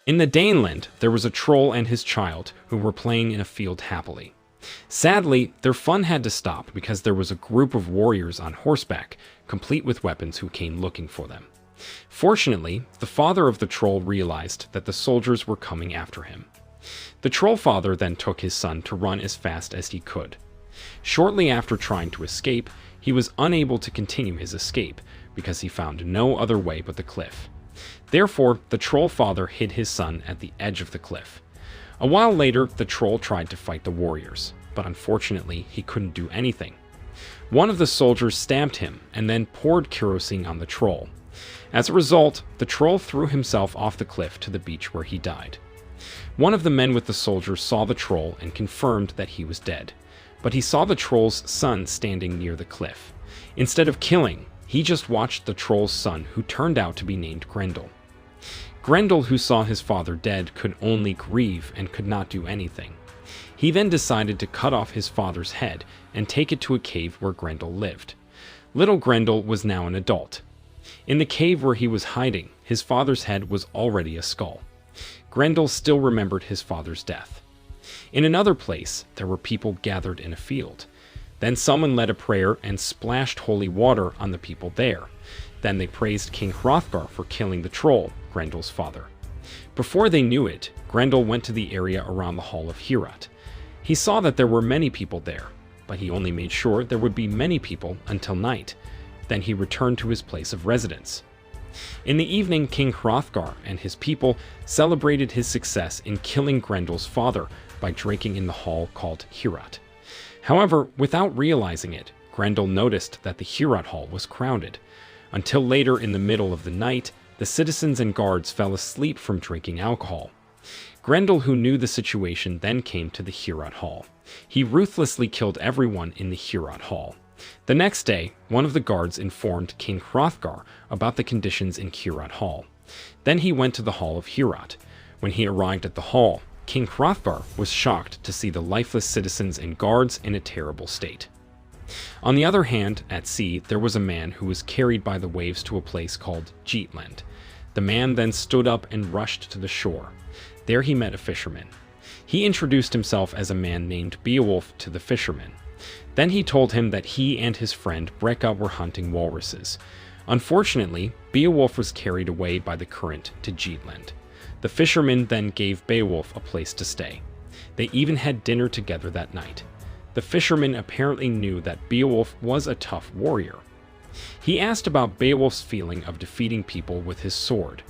In the Daneland, there was a troll and his child who were playing in a field happily. Sadly, their fun had to stop because there was a group of warriors on horseback, complete with weapons, who came looking for them. Fortunately, the father of the troll realized that the soldiers were coming after him. The troll father then took his son to run as fast as he could. Shortly after trying to escape, he was unable to continue his escape because he found no other way but the cliff. Therefore, the troll father hid his son at the edge of the cliff. A while later, the troll tried to fight the warriors, but unfortunately, he couldn't do anything. One of the soldiers stabbed him and then poured kerosene on the troll. As a result, the troll threw himself off the cliff to the beach where he died. One of the men with the soldiers saw the troll and confirmed that he was dead, but he saw the troll's son standing near the cliff. Instead of killing, he just watched the troll's son, who turned out to be named Grendel. Grendel, who saw his father dead, could only grieve and could not do anything. He then decided to cut off his father's head and take it to a cave where Grendel lived. Little Grendel was now an adult. In the cave where he was hiding, his father's head was already a skull. Grendel still remembered his father's death. In another place, there were people gathered in a field. Then someone led a prayer and splashed holy water on the people there. Then they praised King Hrothgar for killing the troll, Grendel's father. Before they knew it, Grendel went to the area around the Hall of Heorot. He saw that there were many people there, but he only made sure there would be many people until night. Then he returned to his place of residence. In the evening, King Hrothgar and his people celebrated his success in killing Grendel's father by drinking in the hall called Heorot. However, without realizing it, Grendel noticed that the Heorot hall was crowded. Until later in the middle of the night, the citizens and guards fell asleep from drinking alcohol. Grendel, who knew the situation, then came to the Heorot hall. He ruthlessly killed everyone in the Heorot hall. The next day, one of the guards informed King Hrothgar about the conditions in Heorot hall. Then he went to the Hall of Heorot. When he arrived at the hall, King Hrothgar was shocked to see the lifeless citizens and guards in a terrible state. On the other hand, at sea, there was a man who was carried by the waves to a place called Geatland. The man then stood up and rushed to the shore. There he met a fisherman. He introduced himself as a man named Beowulf to the fisherman. Then he told him that he and his friend Brekka were hunting walruses. Unfortunately, Beowulf was carried away by the current to Geatland. The fisherman then gave Beowulf a place to stay. They even had dinner together that night. The fisherman apparently knew that Beowulf was a tough warrior. He asked about Beowulf's feeling of defeating people with his sword.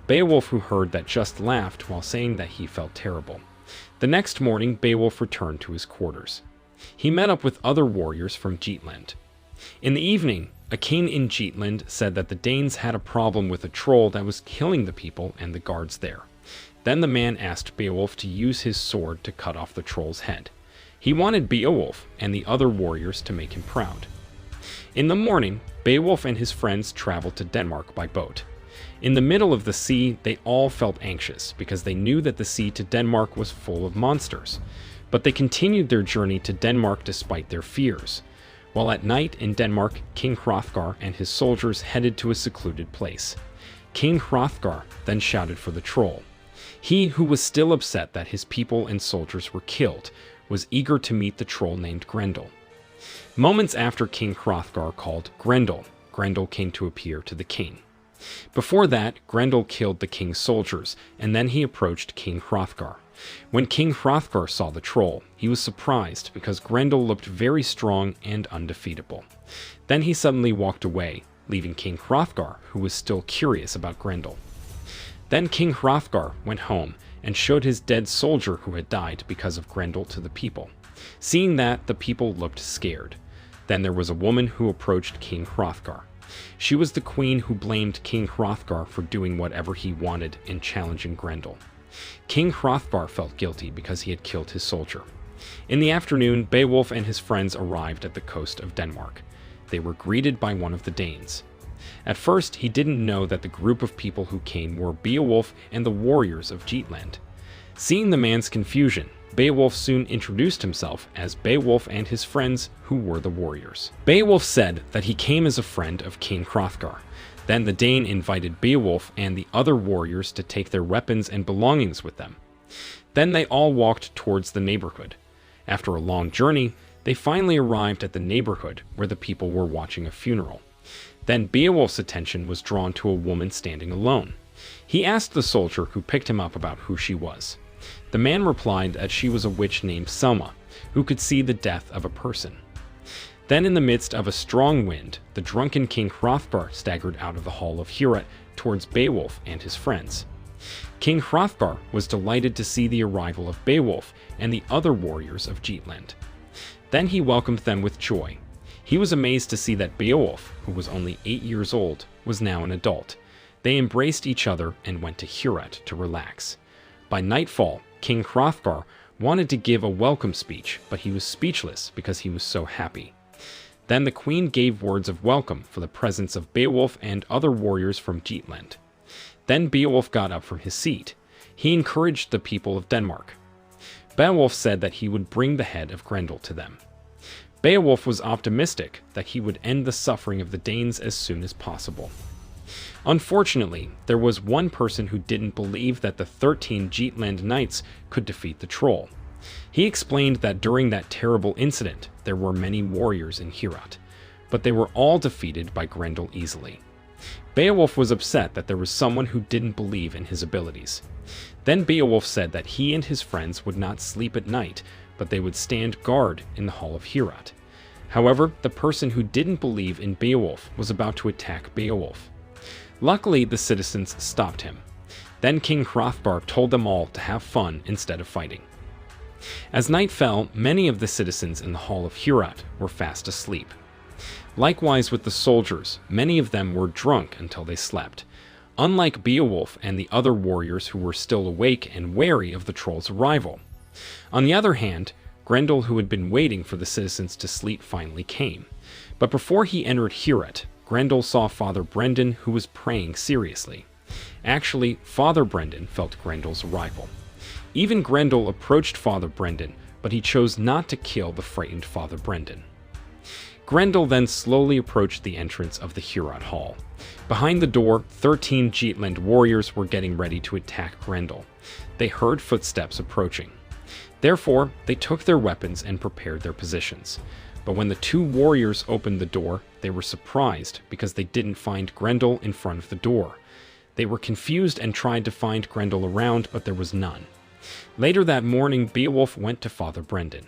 Beowulf, who heard that, just laughed while saying that he felt terrible. The next morning, Beowulf returned to his quarters. He met up with other warriors from Geatland. In the evening, a king in Geatland said that the Danes had a problem with a troll that was killing the people and the guards there. Then the man asked Beowulf to use his sword to cut off the troll's head. He wanted Beowulf and the other warriors to make him proud. In the morning, Beowulf and his friends traveled to Denmark by boat. In the middle of the sea, they all felt anxious because they knew that the sea to Denmark was full of monsters. But they continued their journey to Denmark despite their fears. While at night in Denmark, King Hrothgar and his soldiers headed to a secluded place. King Hrothgar then shouted for the troll. He, who was still upset that his people and soldiers were killed, was eager to meet the troll named Grendel. Moments after King Hrothgar called Grendel, Grendel came to appear to the king. Before that, Grendel killed the king's soldiers, and then he approached King Hrothgar. When King Hrothgar saw the troll, he was surprised because Grendel looked very strong and undefeatable. Then he suddenly walked away, leaving King Hrothgar, who was still curious about Grendel. Then King Hrothgar went home and showed his dead soldier who had died because of Grendel to the people. Seeing that, the people looked scared. Then there was a woman who approached King Hrothgar. She was the queen who blamed King Hrothgar for doing whatever he wanted in challenging Grendel. King Hrothgar felt guilty because he had killed his soldier. In the afternoon, Beowulf and his friends arrived at the coast of Denmark. They were greeted by one of the Danes. At first, he didn't know that the group of people who came were Beowulf and the warriors of Geatland. Seeing the man's confusion, Beowulf soon introduced himself as Beowulf and his friends, who were the warriors. Beowulf said that he came as a friend of King Hrothgar. Then the Dane invited Beowulf and the other warriors to take their weapons and belongings with them. Then they all walked towards the neighborhood. After a long journey, they finally arrived at the neighborhood where the people were watching a funeral. Then Beowulf's attention was drawn to a woman standing alone. He asked the soldier who picked him up about who she was. The man replied that she was a witch named Selma, who could see the death of a person. Then in the midst of a strong wind, the drunken King Hrothgar staggered out of the hall of Heorot towards Beowulf and his friends. King Hrothgar was delighted to see the arrival of Beowulf and the other warriors of Geatland. Then he welcomed them with joy. He was amazed to see that Beowulf, who was only 8 years old, was now an adult. They embraced each other and went to Heorot to relax. By nightfall, King Hrothgar wanted to give a welcome speech, but he was speechless because he was so happy. Then the queen gave words of welcome for the presence of Beowulf and other warriors from Geatland. Then Beowulf got up from his seat. He encouraged the people of Denmark. Beowulf said that he would bring the head of Grendel to them. Beowulf was optimistic that he would end the suffering of the Danes as soon as possible. Unfortunately, there was one person who didn't believe that the 13 Geatland knights could defeat the troll. He explained that during that terrible incident, there were many warriors in Heorot, but they were all defeated by Grendel easily. Beowulf was upset that there was someone who didn't believe in his abilities. Then Beowulf said that he and his friends would not sleep at night, but they would stand guard in the hall of Heorot. However, the person who didn't believe in Beowulf was about to attack Beowulf. Luckily, the citizens stopped him. Then King Hrothgar told them all to have fun instead of fighting. As night fell, many of the citizens in the hall of Heorot were fast asleep. Likewise with the soldiers, many of them were drunk until they slept, unlike Beowulf and the other warriors who were still awake and wary of the troll's arrival. On the other hand, Grendel, who had been waiting for the citizens to sleep, finally came. But before he entered Heorot, Grendel saw Father Brendan, who was praying seriously. Actually, Father Brendan felt Grendel's arrival. Even Grendel approached Father Brendan, but he chose not to kill the frightened Father Brendan. Grendel then slowly approached the entrance of the Heorot Hall. Behind the door, 13 Geatland warriors were getting ready to attack Grendel. They heard footsteps approaching. Therefore, they took their weapons and prepared their positions. But when the two warriors opened the door, they were surprised because they didn't find Grendel in front of the door. They were confused and tried to find Grendel around, but there was none. Later that morning, Beowulf went to Father Brendan.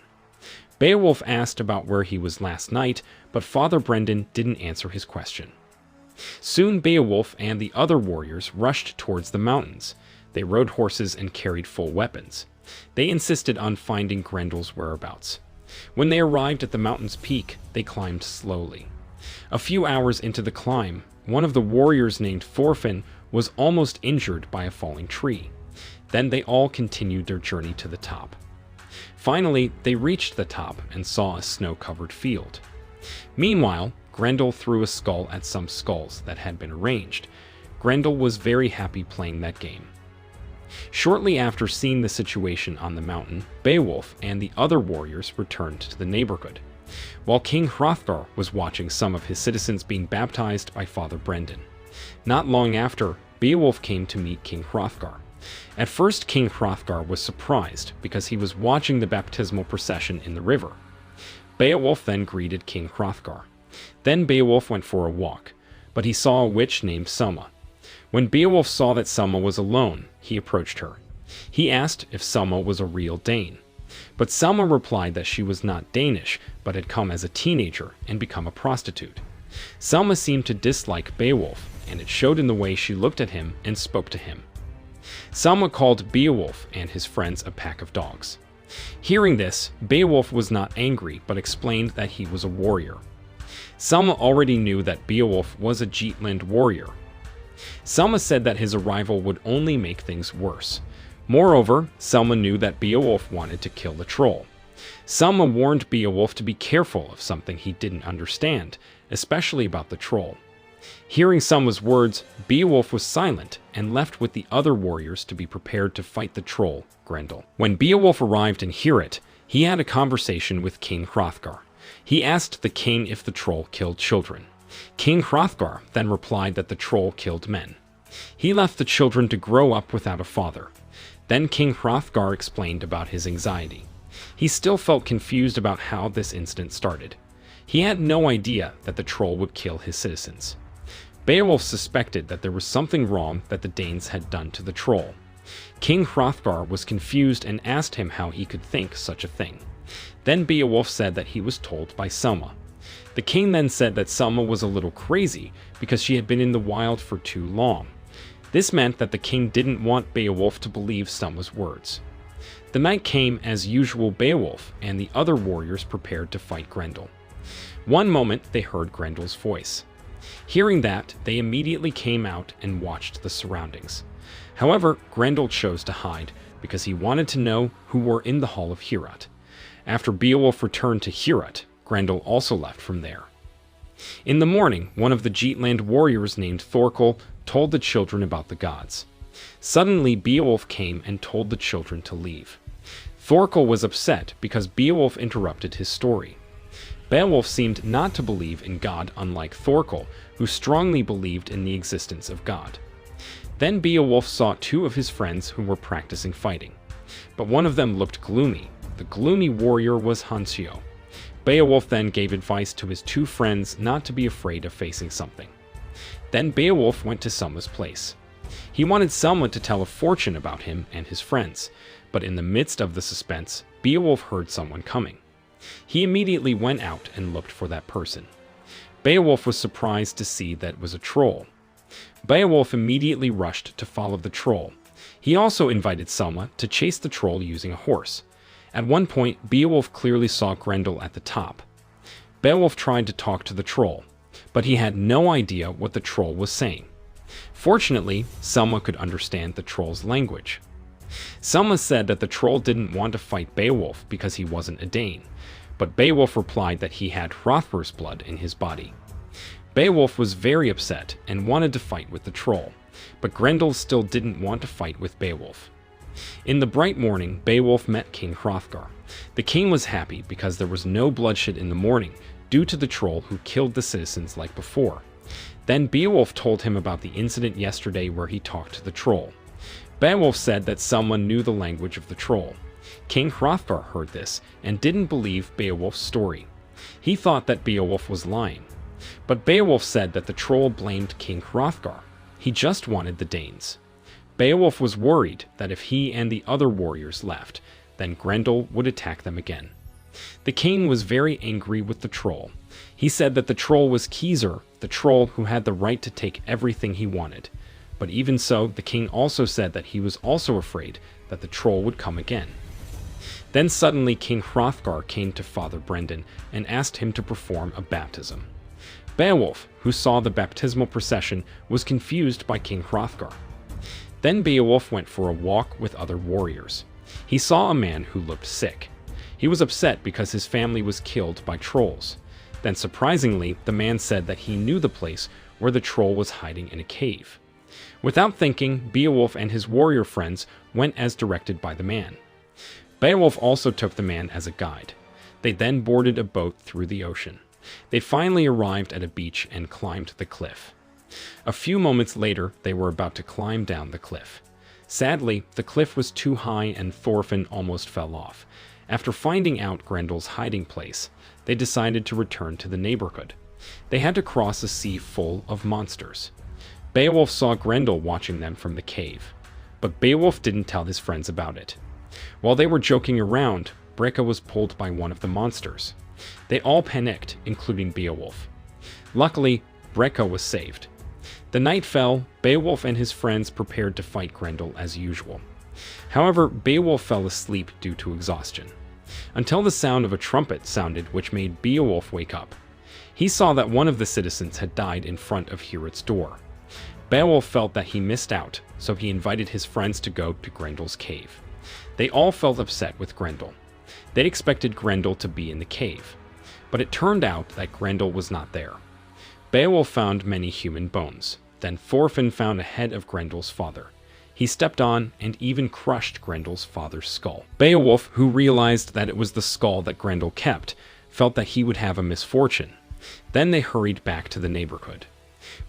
Beowulf asked about where he was last night, but Father Brendan didn't answer his question. Soon Beowulf and the other warriors rushed towards the mountains. They rode horses and carried full weapons. They insisted on finding Grendel's whereabouts. When they arrived at the mountain's peak, they climbed slowly. A few hours into the climb, one of the warriors named Thorfinn was almost injured by a falling tree. Then they all continued their journey to the top. Finally, they reached the top and saw a snow-covered field. Meanwhile, Grendel threw a skull at some skulls that had been arranged. Grendel was very happy playing that game. Shortly after seeing the situation on the mountain, Beowulf and the other warriors returned to the neighborhood, while King Hrothgar was watching some of his citizens being baptized by Father Brendan. Not long after, Beowulf came to meet King Hrothgar. At first, King Hrothgar was surprised because he was watching the baptismal procession in the river. Beowulf then greeted King Hrothgar. Then Beowulf went for a walk, but he saw a witch named Selma. When Beowulf saw that Selma was alone, he approached her. He asked if Selma was a real Dane. But Selma replied that she was not Danish, but had come as a teenager and become a prostitute. Selma seemed to dislike Beowulf, and it showed in the way she looked at him and spoke to him. Selma called Beowulf and his friends a pack of dogs. Hearing this, Beowulf was not angry, but explained that he was a warrior. Selma already knew that Beowulf was a Geatland warrior. Selma said that his arrival would only make things worse. Moreover, Selma knew that Beowulf wanted to kill the troll. Selma warned Beowulf to be careful of something he didn't understand, especially about the troll. Hearing Selma's words, Beowulf was silent and left with the other warriors to be prepared to fight the troll, Grendel. When Beowulf arrived in Heorot, he had a conversation with King Hrothgar. He asked the king if the troll killed children. King Hrothgar then replied that the troll killed men. He left the children to grow up without a father. Then King Hrothgar explained about his anxiety. He still felt confused about how this incident started. He had no idea that the troll would kill his citizens. Beowulf suspected that there was something wrong that the Danes had done to the troll. King Hrothgar was confused and asked him how he could think such a thing. Then Beowulf said that he was told by Selma. The king then said that Selma was a little crazy because she had been in the wild for too long. This meant that the king didn't want Beowulf to believe Selma's words. The night came as usual. Beowulf and the other warriors prepared to fight Grendel. One moment they heard Grendel's voice. Hearing that, they immediately came out and watched the surroundings. However, Grendel chose to hide because he wanted to know who were in the Hall of Heorot. After Beowulf returned to Heorot, Grendel also left from there. In the morning, one of the Geatland warriors named Thorkel told the children about the gods. Suddenly, Beowulf came and told the children to leave. Thorkel was upset because Beowulf interrupted his story. Beowulf seemed not to believe in God, unlike Thorkel, who strongly believed in the existence of God. Then Beowulf saw two of his friends who were practicing fighting. But one of them looked gloomy. The gloomy warrior was Hansio. Beowulf then gave advice to his two friends not to be afraid of facing something. Then Beowulf went to Selma's place. He wanted Selma to tell a fortune about him and his friends, but in the midst of the suspense, Beowulf heard someone coming. He immediately went out and looked for that person. Beowulf was surprised to see that it was a troll. Beowulf immediately rushed to follow the troll. He also invited Selma to chase the troll using a horse. At one point, Beowulf clearly saw Grendel at the top. Beowulf tried to talk to the troll, but he had no idea what the troll was saying. Fortunately, Selma could understand the troll's language. Selma said that the troll didn't want to fight Beowulf because he wasn't a Dane, but Beowulf replied that he had Hrothgar's blood in his body. Beowulf was very upset and wanted to fight with the troll, but Grendel still didn't want to fight with Beowulf. In the bright morning, Beowulf met King Hrothgar. The king was happy because there was no bloodshed in the morning due to the troll who killed the citizens like before. Then Beowulf told him about the incident yesterday where he talked to the troll. Beowulf said that someone knew the language of the troll. King Hrothgar heard this and didn't believe Beowulf's story. He thought that Beowulf was lying. But Beowulf said that the troll blamed King Hrothgar. He just wanted the Danes. Beowulf was worried that if he and the other warriors left, then Grendel would attack them again. The king was very angry with the troll. He said that the troll was Keezer, the troll who had the right to take everything he wanted. But even so, the king also said that he was also afraid that the troll would come again. Then suddenly King Hrothgar came to Father Brendan and asked him to perform a baptism. Beowulf, who saw the baptismal procession, was confused by King Hrothgar. Then Beowulf went for a walk with other warriors. He saw a man who looked sick. He was upset because his family was killed by trolls. Then surprisingly, the man said that he knew the place where the troll was hiding in a cave. Without thinking, Beowulf and his warrior friends went as directed by the man. Beowulf also took the man as a guide. They then boarded a boat through the ocean. They finally arrived at a beach and climbed the cliff. A few moments later, they were about to climb down the cliff. Sadly, the cliff was too high and Thorfinn almost fell off. After finding out Grendel's hiding place, they decided to return to the neighborhood. They had to cross a sea full of monsters. Beowulf saw Grendel watching them from the cave, but Beowulf didn't tell his friends about it. While they were joking around, Breca was pulled by one of the monsters. They all panicked, including Beowulf. Luckily, Breca was saved. The night fell. Beowulf and his friends prepared to fight Grendel as usual. However, Beowulf fell asleep due to exhaustion, until the sound of a trumpet sounded, which made Beowulf wake up. He saw that one of the citizens had died in front of Heorot's door. Beowulf felt that he missed out, so he invited his friends to go to Grendel's cave. They all felt upset with Grendel. They expected Grendel to be in the cave, but it turned out that Grendel was not there. Beowulf found many human bones. Then Thorfinn found a head of Grendel's father. He stepped on and even crushed Grendel's father's skull. Beowulf, who realized that it was the skull that Grendel kept, felt that he would have a misfortune. Then they hurried back to the neighborhood.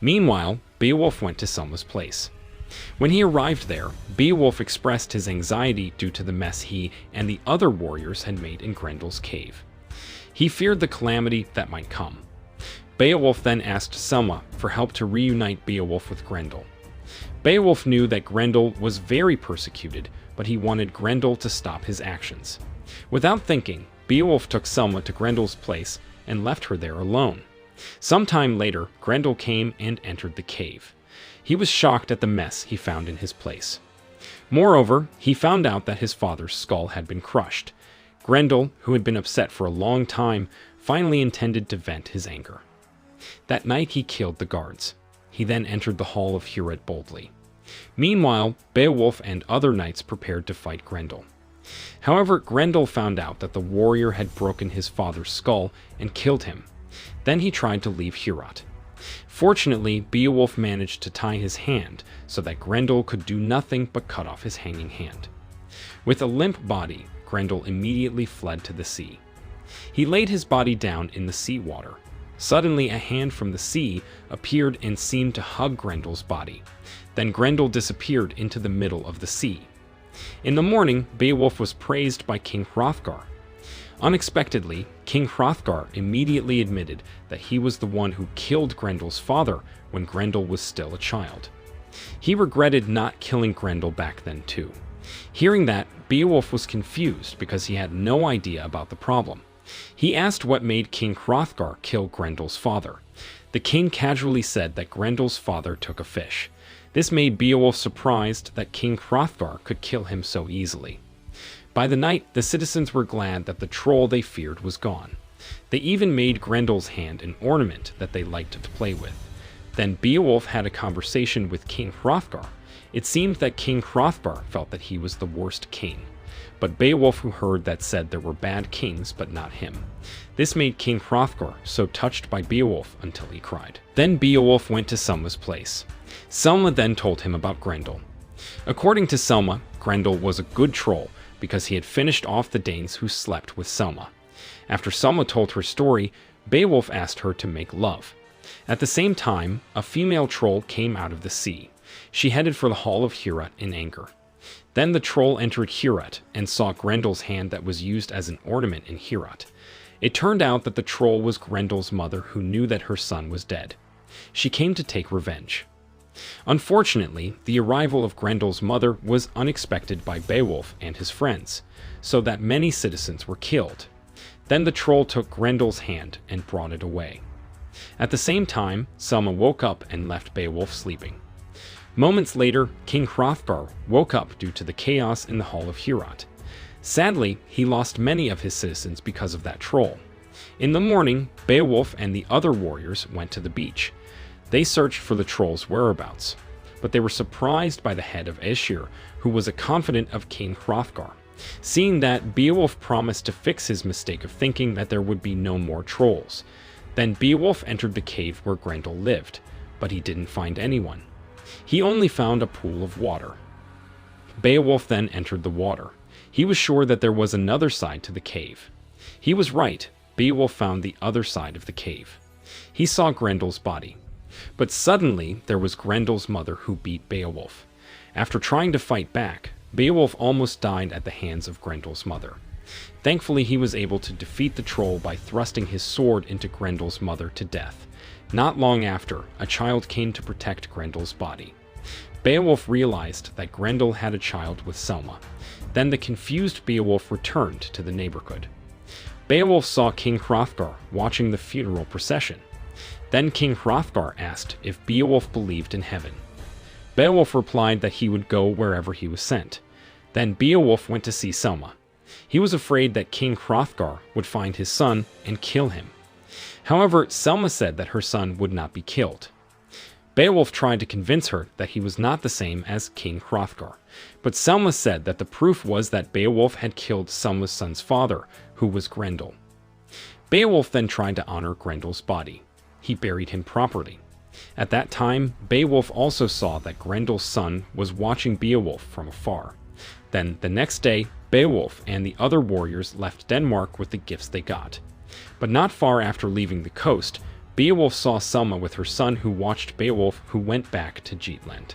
Meanwhile, Beowulf went to Selma's place. When he arrived there, Beowulf expressed his anxiety due to the mess he and the other warriors had made in Grendel's cave. He feared the calamity that might come. Beowulf then asked Selma for help to reunite Beowulf with Grendel. Beowulf knew that Grendel was very persecuted, but he wanted Grendel to stop his actions. Without thinking, Beowulf took Selma to Grendel's place and left her there alone. Sometime later, Grendel came and entered the cave. He was shocked at the mess he found in his place. Moreover, he found out that his father's skull had been crushed. Grendel, who had been upset for a long time, finally intended to vent his anger. That night he killed the guards. He then entered the hall of Hewratt boldly. Meanwhile, Beowulf and other knights prepared to fight Grendel. However, Grendel found out that the warrior had broken his father's skull and killed him. Then he tried to leave Hewratt. Fortunately, Beowulf managed to tie his hand so that Grendel could do nothing but cut off his hanging hand. With a limp body, Grendel immediately fled to the sea. He laid his body down in the sea water. Suddenly, a hand from the sea appeared and seemed to hug Grendel's body. Then Grendel disappeared into the middle of the sea. In the morning, Beowulf was praised by King Hrothgar. Unexpectedly, King Hrothgar immediately admitted that he was the one who killed Grendel's father when Grendel was still a child. He regretted not killing Grendel back then too. Hearing that, Beowulf was confused because he had no idea about the problem. He asked what made King Hrothgar kill Grendel's father. The king casually said that Grendel's father took a fish. This made Beowulf surprised that King Hrothgar could kill him so easily. By the night, the citizens were glad that the troll they feared was gone. They even made Grendel's hand an ornament that they liked to play with. Then Beowulf had a conversation with King Hrothgar. It seemed that King Hrothgar felt that he was the worst king. But Beowulf, who heard that, said there were bad kings, but not him. This made King Hrothgar so touched by Beowulf until he cried. Then Beowulf went to Selma's place. Selma then told him about Grendel. According to Selma, Grendel was a good troll because he had finished off the Danes who slept with Selma. After Selma told her story, Beowulf asked her to make love. At the same time, a female troll came out of the sea. She headed for the hall of Hewratt in anger. Then the troll entered Hewratt and saw Grendel's hand that was used as an ornament in Hewratt. It turned out that the troll was Grendel's mother, who knew that her son was dead. She came to take revenge. Unfortunately, the arrival of Grendel's mother was unexpected by Beowulf and his friends, so that many citizens were killed. Then the troll took Grendel's hand and brought it away. At the same time, Selma woke up and left Beowulf sleeping. Moments later, King Hrothgar woke up due to the chaos in the hall of Hewratt. Sadly, he lost many of his citizens because of that troll. In the morning, Beowulf and the other warriors went to the beach. They searched for the troll's whereabouts, but they were surprised by the head of Aesir, who was a confidant of King Hrothgar. Seeing that, Beowulf promised to fix his mistake of thinking that there would be no more trolls. Then Beowulf entered the cave where Grendel lived, but he didn't find anyone. He only found a pool of water. Beowulf then entered the water. He was sure that there was another side to the cave. He was right. Beowulf found the other side of the cave. He saw Grendel's body. But suddenly, there was Grendel's mother who beat Beowulf. After trying to fight back, Beowulf almost died at the hands of Grendel's mother. Thankfully, he was able to defeat the troll by thrusting his sword into Grendel's mother to death. Not long after, a child came to protect Grendel's body. Beowulf realized that Grendel had a child with Selma. Then the confused Beowulf returned to the neighborhood. Beowulf saw King Hrothgar watching the funeral procession. Then King Hrothgar asked if Beowulf believed in heaven. Beowulf replied that he would go wherever he was sent. Then Beowulf went to see Selma. He was afraid that King Hrothgar would find his son and kill him. However, Selma said that her son would not be killed. Beowulf tried to convince her that he was not the same as King Hrothgar, but Selma said that the proof was that Beowulf had killed Selma's son's father, who was Grendel. Beowulf then tried to honor Grendel's body. He buried him properly. At that time, Beowulf also saw that Grendel's son was watching Beowulf from afar. Then, the next day, Beowulf and the other warriors left Denmark with the gifts they got. But not far after leaving the coast, Beowulf saw Selma with her son, who watched Beowulf, who went back to Geatland.